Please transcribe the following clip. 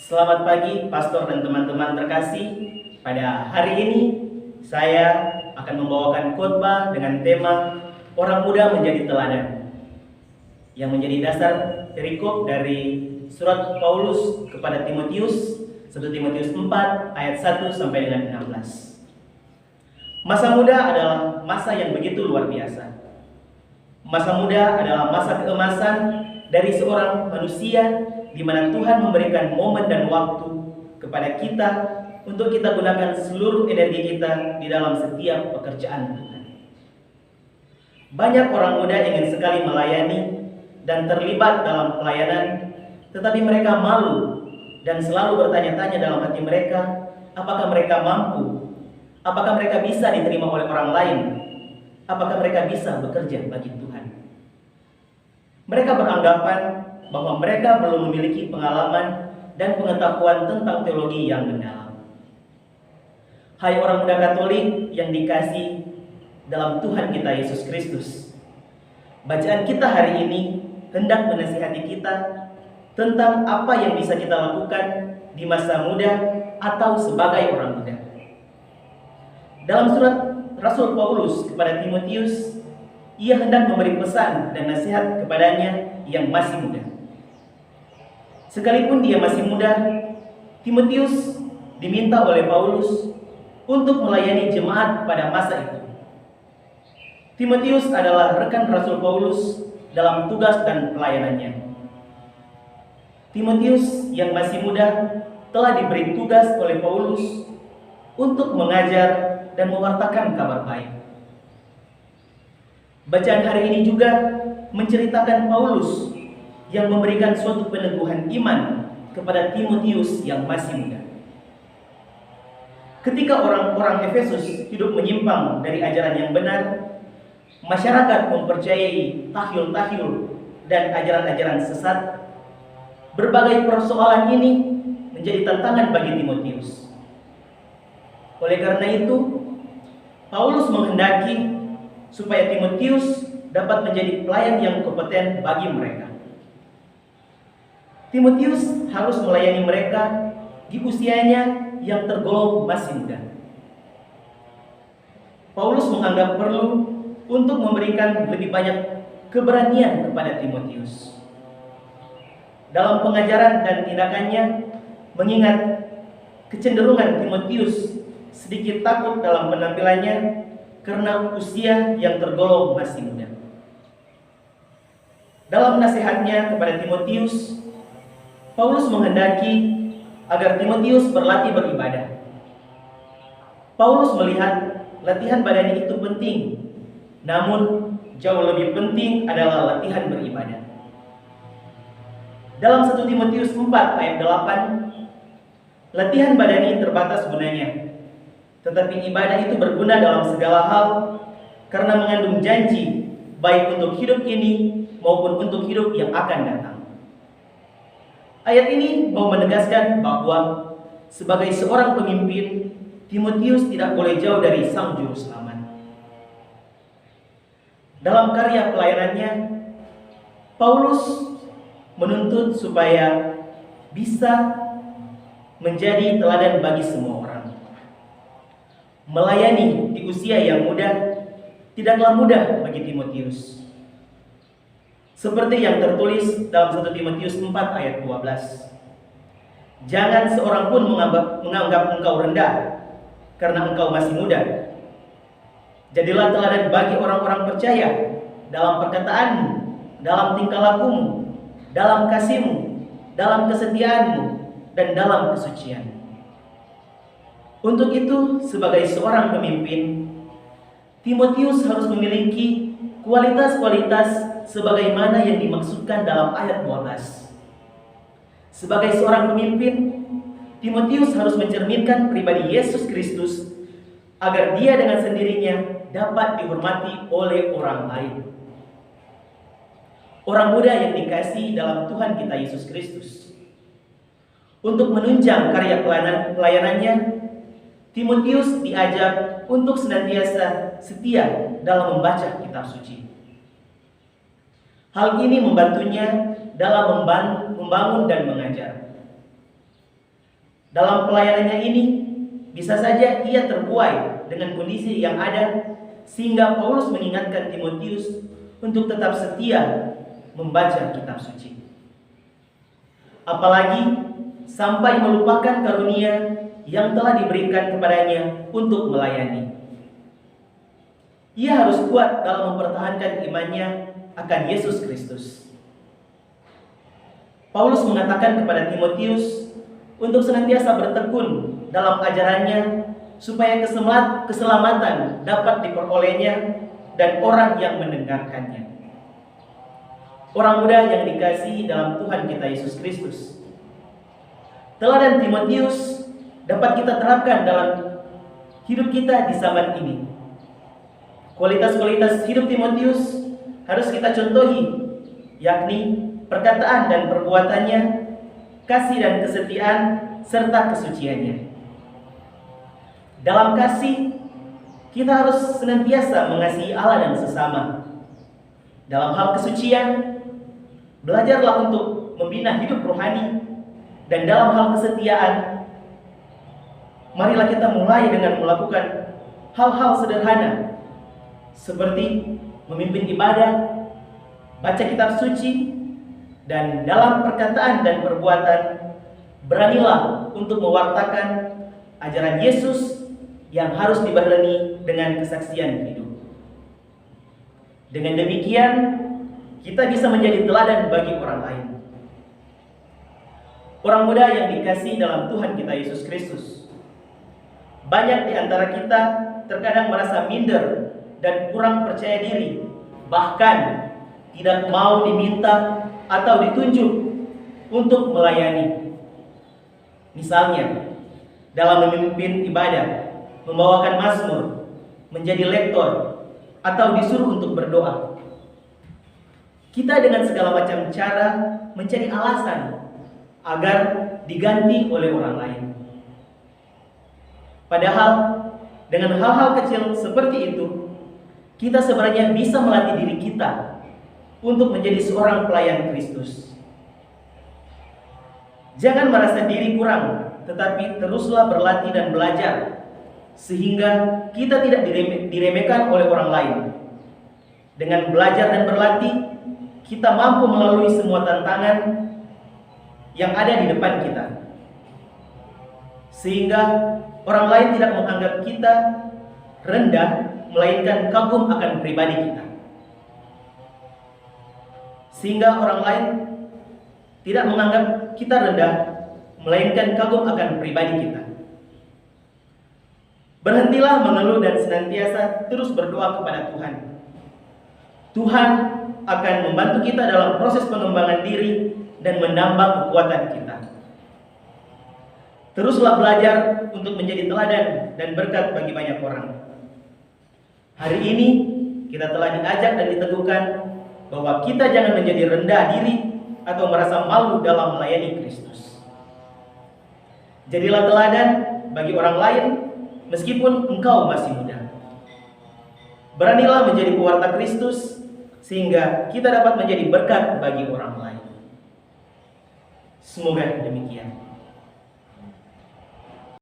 Selamat pagi, pastor dan teman-teman terkasih. Pada hari ini, saya akan membawakan khotbah dengan tema Orang Muda Menjadi Teladan, yang menjadi dasar perikop dari surat Paulus kepada Timotius, 1 Timotius 4 ayat 1 sampai dengan 16. Masa muda adalah masa yang begitu luar biasa. Masa muda adalah masa keemasan dari seorang manusia di mana Tuhan memberikan momen dan waktu kepada kita untuk kita gunakan seluruh energi kita di dalam setiap pekerjaan Tuhan. Banyak orang muda ingin sekali melayani dan terlibat dalam pelayanan, tetapi mereka malu dan selalu bertanya-tanya dalam hati mereka, apakah mereka mampu? Apakah mereka bisa diterima oleh orang lain? Apakah mereka bisa bekerja bagi Tuhan? Mereka beranggapan bahwa mereka belum memiliki pengalaman dan pengetahuan tentang teologi yang mendalam. Hai orang muda Katolik yang dikasihi dalam Tuhan kita Yesus Kristus, bacaan kita hari ini hendak menasihati kita tentang apa yang bisa kita lakukan di masa muda atau sebagai orang muda. Dalam surat Rasul Paulus kepada Timotius, ia hendak memberi pesan dan nasihat kepadanya yang masih muda. Sekalipun dia masih muda, Timotius diminta oleh Paulus untuk melayani jemaat pada masa itu. Timotius adalah rekan Rasul Paulus dalam tugas dan pelayanannya. Timotius yang masih muda telah diberi tugas oleh Paulus untuk mengajar dan mewartakan kabar baik. Bacaan hari ini juga menceritakan Paulus yang memberikan suatu peneguhan iman kepada Timotius yang masih muda. Ketika orang-orang Efesus hidup menyimpang dari ajaran yang benar, masyarakat mempercayai tahyul-tahyul dan ajaran-ajaran sesat. Berbagai persoalan ini menjadi tantangan bagi Timotius. Oleh karena itu, Paulus menghendaki supaya Timotius dapat menjadi pelayan yang kompeten bagi mereka. Timotius harus melayani mereka di usianya yang tergolong masih muda. Paulus menganggap perlu untuk memberikan lebih banyak keberanian kepada Timotius dalam pengajaran dan tindakannya, mengingat kecenderungan Timotius sedikit takut dalam penampilannya karena usia yang tergolong masih muda. Dalam nasihatnya kepada Timotius, Paulus menghendaki agar Timotius berlatih beribadah. Paulus melihat latihan badan itu penting, namun jauh lebih penting adalah latihan beribadah. Dalam 1 Timotius 4 ayat 8, latihan badani terbatas gunanya, tetapi ibadah itu berguna dalam segala hal karena mengandung janji baik untuk hidup ini maupun untuk hidup yang akan datang. Ayat ini mau menegaskan bahwa sebagai seorang pemimpin, Timotius tidak boleh jauh dari Sang Juru Selamat. Dalam karya pelayanannya, Paulus menuntut supaya bisa menjadi teladan bagi semua orang. Melayani di usia yang muda tidaklah mudah bagi Timotius. Seperti yang tertulis dalam 1 Timotius 4 ayat 12. Jangan seorang pun menganggap engkau rendah karena engkau masih muda. Jadilah teladan bagi orang-orang percaya dalam perkataanmu, dalam tingkah lakumu, dalam kasihmu, dalam kesetiaanmu, dan dalam kesucian. Untuk itu, sebagai seorang pemimpin, Timotius harus memiliki kualitas-kualitas sebagaimana yang dimaksudkan dalam ayat 12. Sebagai seorang pemimpin, Timotius harus mencerminkan pribadi Yesus Kristus agar dia dengan sendirinya dapat dihormati oleh orang lain. Orang muda yang dikasihi dalam Tuhan kita Yesus Kristus. Untuk menunjang karya pelayanannya, Timotius diajak untuk senantiasa setia dalam membaca kitab suci. Hal ini membantunya dalam membangun dan mengajar. Dalam pelayanannya ini, bisa saja ia terbuai dengan kondisi yang ada, sehingga Paulus mengingatkan Timotius untuk tetap setia membaca kitab suci. Apalagi sampai melupakan karunia yang telah diberikan kepadanya untuk melayani. Ia harus kuat dalam mempertahankan imannya akan Yesus Kristus. Paulus mengatakan kepada Timotius untuk senantiasa bertekun dalam ajarannya supaya keselamatan dapat diperolehnya dan orang yang mendengarkannya. Orang muda yang dikasihi dalam Tuhan kita Yesus Kristus, teladan Timotius dapat kita terapkan dalam hidup kita di zaman ini. Kualitas-kualitas hidup Timotius harus kita contohi, yakni perkataan dan perbuatannya, kasih dan kesetiaan, serta kesuciannya. Dalam kasih, kita harus senantiasa mengasihi Allah dan sesama. Dalam hal kesucian, belajarlah untuk membina hidup rohani. Dan dalam hal kesetiaan, marilah kita mulai dengan melakukan hal-hal sederhana seperti memimpin ibadah, baca kitab suci, dan dalam perkataan dan perbuatan beranilah untuk mewartakan ajaran Yesus yang harus dibarengi dengan kesaksian hidup. Dengan demikian, kita bisa menjadi teladan bagi orang lain. Orang muda yang dikasihi dalam Tuhan kita Yesus Kristus, banyak di antara kita terkadang merasa minder dan kurang percaya diri, bahkan tidak mau diminta atau ditunjuk untuk melayani. Misalnya, dalam memimpin ibadah, membawakan mazmur, menjadi lektor, atau disuruh untuk berdoa. Kita dengan segala macam cara mencari alasan agar diganti oleh orang lain. Padahal dengan hal-hal kecil seperti itu, kita sebenarnya bisa melatih diri kita untuk menjadi seorang pelayan Kristus. Jangan merasa diri kurang, tetapi teruslah berlatih dan belajar, sehingga kita tidak diremehkan oleh orang lain. Dengan belajar dan berlatih, kita mampu melalui semua tantangan yang ada di depan kita, sehingga orang lain tidak menganggap kita rendah, melainkan kagum akan pribadi kita. Sehingga orang lain tidak menganggap kita rendah, melainkan kagum akan pribadi kita. Berhentilah mengeluh dan senantiasa terus berdoa kepada Tuhan. Tuhan akan membantu kita dalam proses pengembangan diri dan menambah kekuatan kita. Teruslah belajar untuk menjadi teladan dan berkat bagi banyak orang. Hari ini kita telah diajak dan diteguhkan bahwa kita jangan menjadi rendah diri atau merasa malu dalam melayani Kristus. Jadilah teladan bagi orang lain meskipun engkau masih muda. Beranilah menjadi pewarta Kristus sehingga kita dapat menjadi berkat bagi orang lain. Semoga demikian.